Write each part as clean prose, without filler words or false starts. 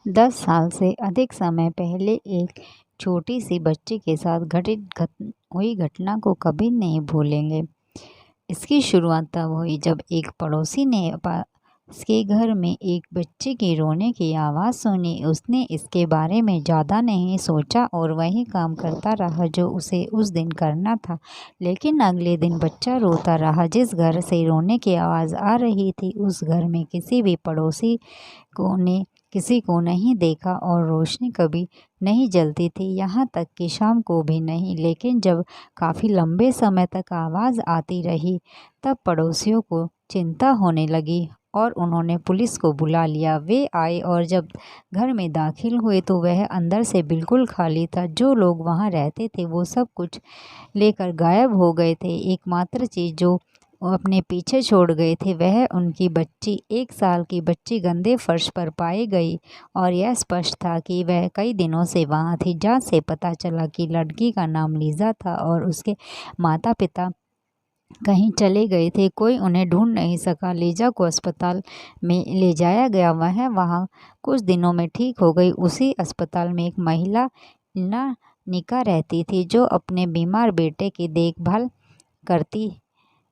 10 साल से अधिक समय पहले एक छोटी सी बच्ची के साथ हुई घटना को कभी नहीं भूलेंगे। इसकी शुरुआत तब हुई जब एक पड़ोसी ने पास के घर में एक बच्चे के रोने की आवाज़ सुनी। उसने इसके बारे में ज़्यादा नहीं सोचा और वही काम करता रहा जो उसे उस दिन करना था। लेकिन अगले दिन बच्चा रोता रहा। जिस घर से रोने की आवाज़ आ रही थी उस घर में किसी भी पड़ोसी ने किसी को नहीं देखा और रोशनी कभी नहीं जलती थी, यहाँ तक कि शाम को भी नहीं। लेकिन जब काफ़ी लंबे समय तक आवाज़ आती रही तब पड़ोसियों को चिंता होने लगी और उन्होंने पुलिस को बुला लिया। वे आए और जब घर में दाखिल हुए तो वह अंदर से बिल्कुल खाली था। जो लोग वहाँ रहते थे वो सब कुछ लेकर गायब हो गए थे। एकमात्र चीज़ जो वो अपने पीछे छोड़ गए थे वह उनकी बच्ची, 1 साल की बच्ची गंदे फर्श पर पाई गई और यह स्पष्ट था कि वह कई दिनों से वहाँ थी। जांच से पता चला कि लड़की का नाम लीज़ा था और उसके माता पिता कहीं चले गए थे। कोई उन्हें ढूंढ नहीं सका। लीज़ा को अस्पताल में ले जाया गया। वह वहाँ कुछ दिनों में ठीक हो गई। उसी अस्पताल में एक महिला इल्ना निका रहती थी जो अपने बीमार बेटे की देखभाल करती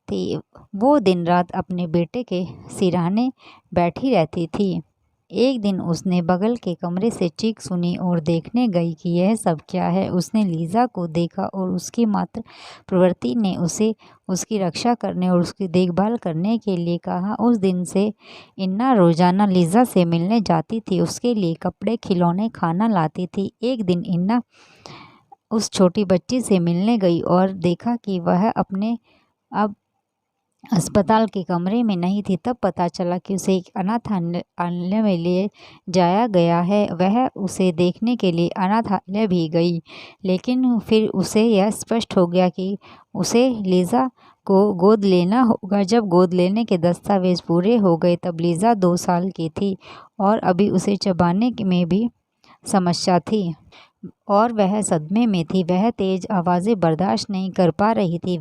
थी। वो दिन रात अपने बेटे के सिरहाने बैठी रहती थी। एक दिन उसने बगल के कमरे से चीख सुनी और देखने गई कि यह सब क्या है। उसने लीज़ा को देखा और उसकी मात्र प्रवृत्ति ने उसे उसकी रक्षा करने और उसकी देखभाल करने के लिए कहा। उस दिन से इन्ना रोज़ाना लीज़ा से मिलने जाती थी, उसके लिए कपड़े, खिलौने, खाना लाती थी। एक दिन इन्ना उस छोटी बच्ची से मिलने गई और देखा कि वह अपने अब अस्पताल के कमरे में नहीं थी। तब पता चला कि उसे एक अनाथालय में ले जाया गया है। वह उसे देखने के लिए अनाथालय भी गई, लेकिन फिर उसे यह स्पष्ट हो गया कि उसे लीज़ा को गोद लेना होगा। जब गोद लेने के दस्तावेज पूरे हो गए तब लीज़ा 2 साल की थी और अभी उसे चबाने में भी समस्या थी और वह सदमे में थी। वह तेज़ आवाज़ें बर्दाश्त नहीं कर पा रही थी।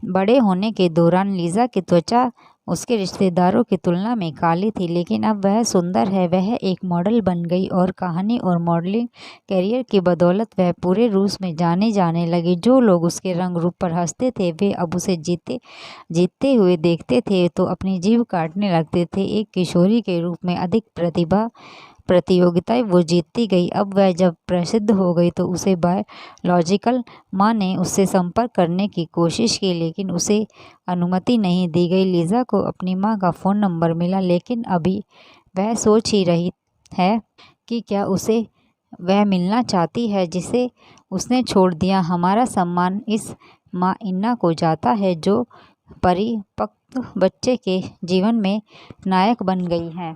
बड़े होने के दौरान लीज़ा की त्वचा उसके रिश्तेदारों की तुलना में काली थी, लेकिन अब वह सुंदर है। वह एक मॉडल बन गई और कहानी और मॉडलिंग करियर की बदौलत वह पूरे रूस में जाने लगी। जो लोग उसके रंग रूप पर हंसते थे वे अब उसे जीतते हुए देखते थे तो अपनी जीभ काटने लगते थे। एक किशोरी के रूप में अधिक प्रतियोगिताएं वो जीतती गई। अब वह जब प्रसिद्ध हो गई तो उसे बायोलॉजिकल माँ ने उससे संपर्क करने की कोशिश की, लेकिन उसे अनुमति नहीं दी गई। लीज़ा को अपनी माँ का फ़ोन नंबर मिला, लेकिन अभी वह सोच ही रही है कि क्या उसे वह मिलना चाहती है जिसे उसने छोड़ दिया। हमारा सम्मान इस माँ इन्ना को जाता है जो परिपक्व बच्चे के जीवन में नायक बन गई है।